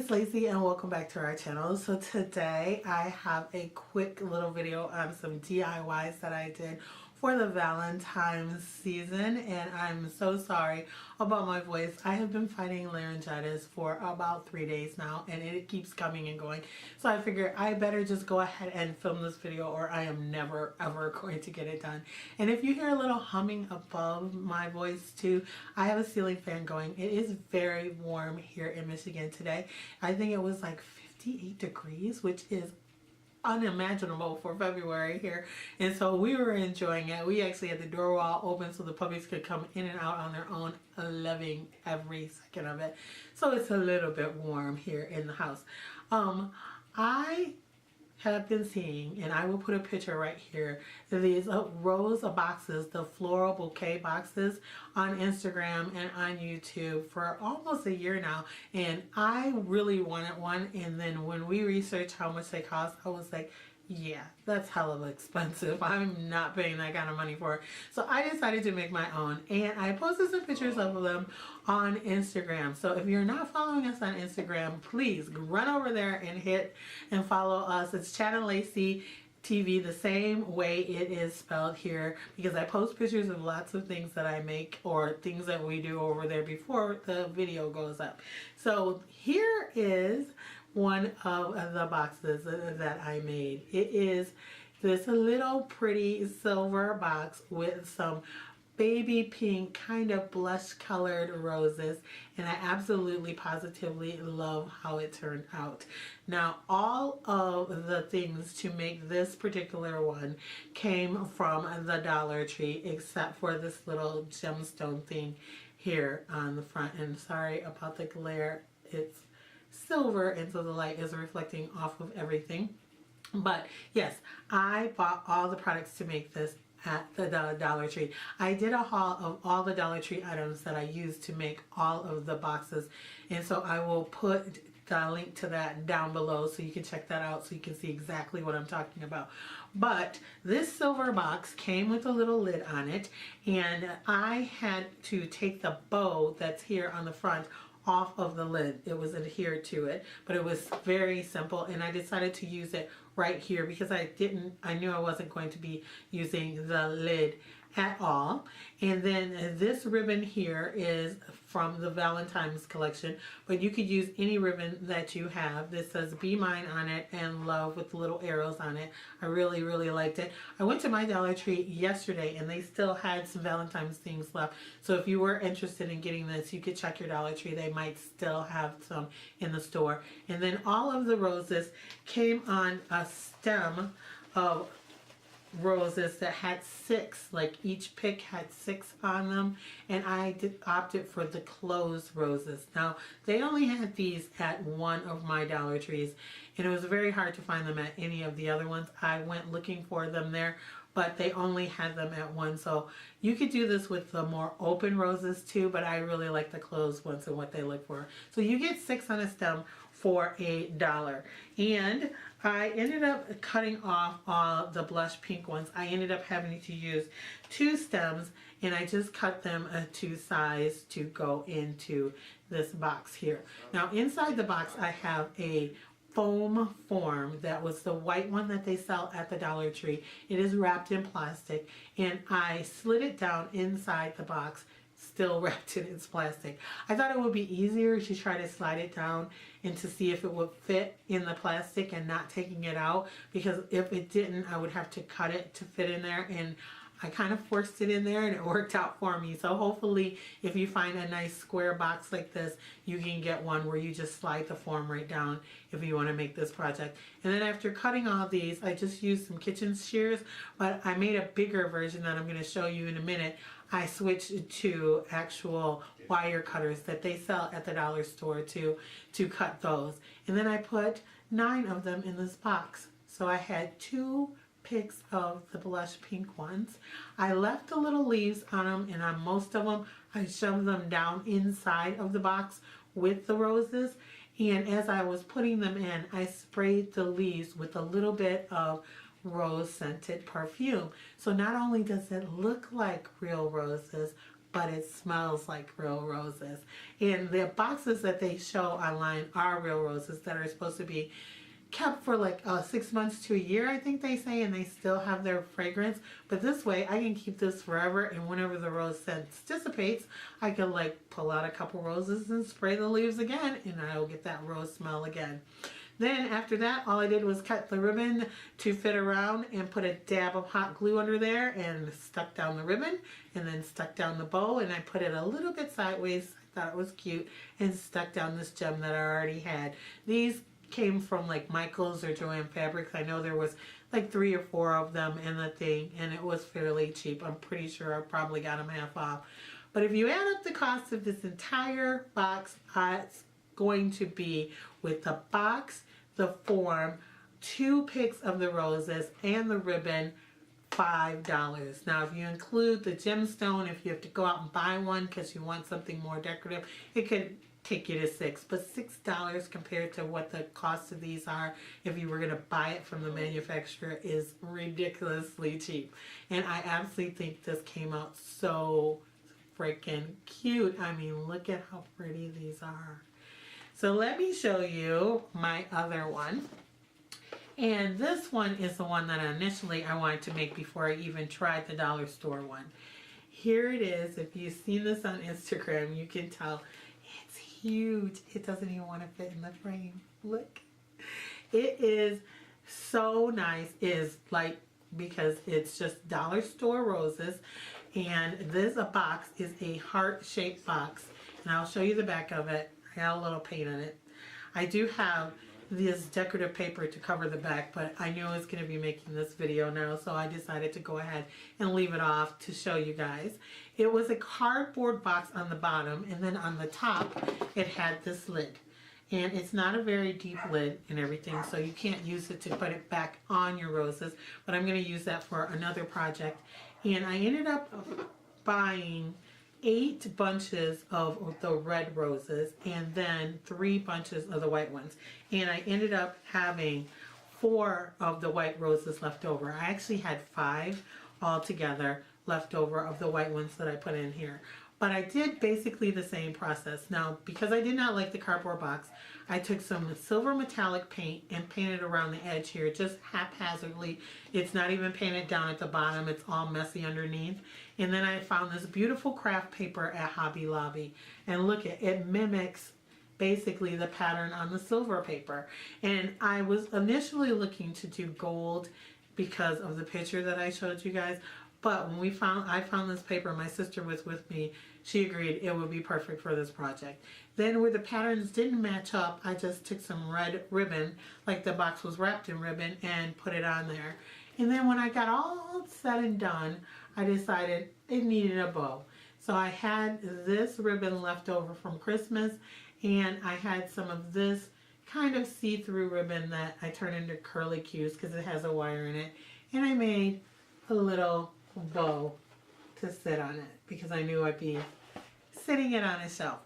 it's Lacey and welcome back to our channel. So today I have a quick little video on some DIYs that I did for the Valentine's season, and I'm so sorry about my voice. I have been fighting laryngitis for about 3 days now and it keeps coming and going. So I figured I better just go ahead and film this video or I am never ever going to get it done. And if you hear a little humming above my voice too, I have a ceiling fan going. It is very warm here in Michigan today. I think it was like 58 degrees, which is unimaginable for February here, and so we were enjoying it. We actually had the door wall open so the puppies could come in and out on their own, loving every second of it. So it's a little bit warm here in the house. I have been seeing, and I will put a picture right here, these rows of boxes, the floral bouquet boxes, on Instagram and on YouTube for almost a year now, and I really wanted one. And then when we researched how much they cost, I was like, yeah, that's hella expensive. I'm not paying that kind of money for it. So I decided to make my own, and I posted some pictures of them on Instagram. So if you're not following us on Instagram, please run over there and hit and follow us. It's Chad and Lacee TV, the same way it is spelled here, because I post pictures of lots of things that I make or things that we do over there before the video goes up. So here is one of the boxes that I made. It is this little pretty silver box with some baby pink kind of blush colored roses, and I absolutely positively love how it turned out. Now all of the things to make this particular one came from the Dollar Tree, except for this little gemstone thing here on the front. And sorry about the glare, it's silver and so the light is reflecting off of everything. But yes, I bought all the products to make this at the Dollar Tree. I did a haul of all the Dollar Tree items that I used to make all of the boxes, and so I will put the link to that down below so you can check that out so you can see exactly what I'm talking about. But this silver box came with a little lid on it, and I had to take the bow that's here on the front off of the lid. It was adhered to it, but it was very simple, and I decided to use it right here because I knew I wasn't going to be using the lid at all. And then this ribbon here is from the Valentine's collection, but you could use any ribbon that you have. This says "Be Mine" on it and "Love" with little arrows on it. I really liked it. I went to my Dollar Tree yesterday and they still had some Valentine's things left, so if you were interested in getting this, you could check your Dollar Tree. They might still have some in the store. And then all of the roses came on a stem of roses that had 6, like each pick had 6 on them, and I opted for the closed roses. Now they only had these at one of my Dollar Trees, and it was very hard to find them at any of the other ones. I went looking for them there, but they only had them at one. So you could do this with the more open roses too, but I really like the closed ones and what they look for. So you get 6 on a stem for $1. And I ended up cutting off all the blush pink ones. I ended up having to use 2 stems, and I just cut them to size to go into this box here. Now inside the box I have a foam form that was the white one that they sell at the Dollar Tree. It is wrapped in plastic, and I slid it down inside the box, still wrapped in its plastic. I thought it would be easier to try to slide it down and to see if it would fit in the plastic and not taking it out, because if it didn't, I would have to cut it to fit in there, and I kind of forced it in there and it worked out for me. So hopefully if you find a nice square box like this, you can get one where you just slide the form right down if you want to make this project. And then after cutting all these, I just used some kitchen shears, but I made a bigger version that I'm going to show you in a minute. I switched to actual wire cutters that they sell at the dollar store to cut those. And then I put 9 of them in this box. So I had 2 picks of the blush pink ones. I left the little leaves on them, and on most of them I shoved them down inside of the box with the roses. And as I was putting them in, I sprayed the leaves with a little bit of rose scented perfume. So not only does it look like real roses, but it smells like real roses. And the boxes that they show online are real roses that are supposed to be kept for like 6 months to a year, I think they say, and they still have their fragrance. But this way I can keep this forever, and whenever the rose scent dissipates, I can like pull out a couple roses and spray the leaves again, and I'll get that rose smell again. Then after that, all I did was cut the ribbon to fit around and put a dab of hot glue under there and stuck down the ribbon, and then stuck down the bow, and I put it a little bit sideways. I thought it was cute, and stuck down this gem that I already had. These came from like Michael's or Joann Fabrics. I know there was like 3 or 4 of them in the thing, and it was fairly cheap. I'm pretty sure I probably got them half off. But if you add up the cost of this entire box, it's going to be, with the box, the form, 2 picks of the roses, and the ribbon, $5. Now if you include the gemstone, if you have to go out and buy one because you want something more decorative, it could take you to $6, but $6 compared to what the cost of these are if you were going to buy it from the manufacturer is ridiculously cheap. And I absolutely think this came out so freaking cute. I mean, look at how pretty these are. So let me show you my other one. And this one is the one that initially I wanted to make before I even tried the dollar store one. Here it is. If you've seen this on Instagram, you can tell it's huge. It doesn't even want to fit in the frame. Look. It is so nice. It is like, because it's just dollar store roses. And this box is a heart-shaped box. And I'll show you the back of it. I got a little paint on it. I do have this decorative paper to cover the back, but I knew I was going to be making this video now, so I decided to go ahead and leave it off to show you guys. It was a cardboard box on the bottom, and then on the top it had this lid. And it's not a very deep lid and everything, so you can't use it to put it back on your roses, but I'm going to use that for another project. And I ended up buying 8 bunches of the red roses and then 3 bunches of the white ones. And I ended up having 4 of the white roses left over. I actually had 5 altogether left over of the white ones that I put in here. But I did basically the same process. Now, because I did not like the cardboard box, I took some silver metallic paint and painted around the edge here, just haphazardly. It's not even painted down at the bottom. It's all messy underneath. And then I found this beautiful craft paper at Hobby Lobby. And look, it mimics basically the pattern on the silver paper. And I was initially looking to do gold because of the picture that I showed you guys. But when I found this paper, my sister was with me, she agreed it would be perfect for this project. Then where the patterns didn't match up, I just took some red ribbon, like the box was wrapped in ribbon, and put it on there. And then when I got all said and done, I decided it needed a bow. So I had this ribbon left over from Christmas, and I had some of this kind of see-through ribbon that I turned into curly cues because it has a wire in it. And I made a little bow to sit on it because I knew I'd be sitting it on a shelf.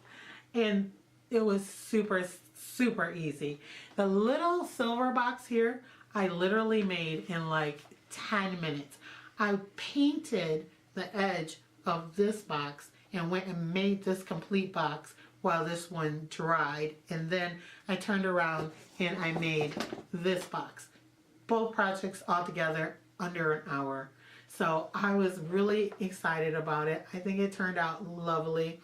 And it was super, super easy. The little silver box here, I literally made in like 10 minutes. I painted the edge of this box and went and made this complete box while this one dried. And then I turned around and I made this box. Both projects all together under an hour. So I was really excited about it. I think it turned out lovely.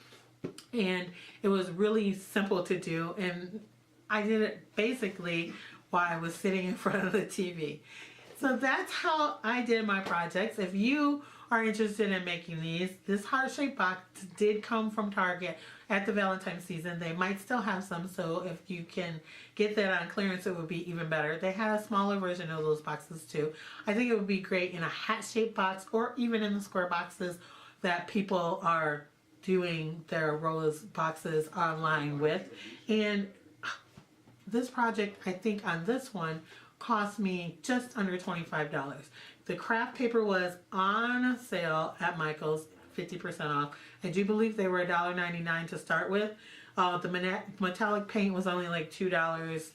And it was really simple to do. And I did it basically while I was sitting in front of the TV. So that's how I did my projects. If you are interested in making these, this heart-shaped box did come from Target at the Valentine season. They might still have some, so if you can get that on clearance, it would be even better. They had a smaller version of those boxes too. I think it would be great in a hat-shaped box or even in the square boxes that people are doing their rose boxes online with. And this project, I think on this one, cost me just under $25. The craft paper was on sale at Michael's, 50% off. I do believe they were $1.99 to start with. The metallic paint was only like $2.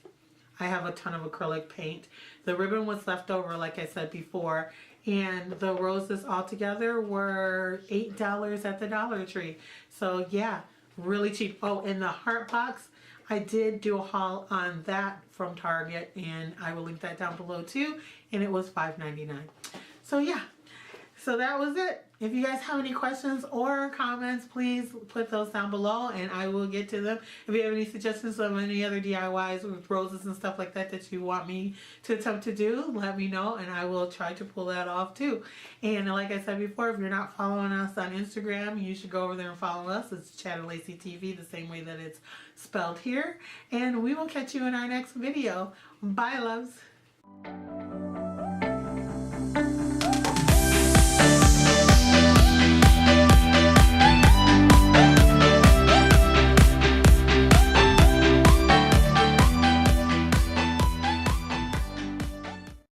I have a ton of acrylic paint. The ribbon was left over, like I said before, and the roses altogether were $8 at the Dollar Tree. So yeah, really cheap. Oh, and the heart box, I did do a haul on that from Target, and I will link that down below too, and it was $5.99. So yeah, so that was it. If you guys have any questions or comments, please put those down below and I will get to them. If you have any suggestions of any other DIYs with roses and stuff like that that you want me to attempt to do, let me know and I will try to pull that off too. And like I said before, if you're not following us on Instagram, you should go over there and follow us. It's Chad and Lacee TV, the same way that it's spelled here. And we will catch you in our next video. Bye, loves.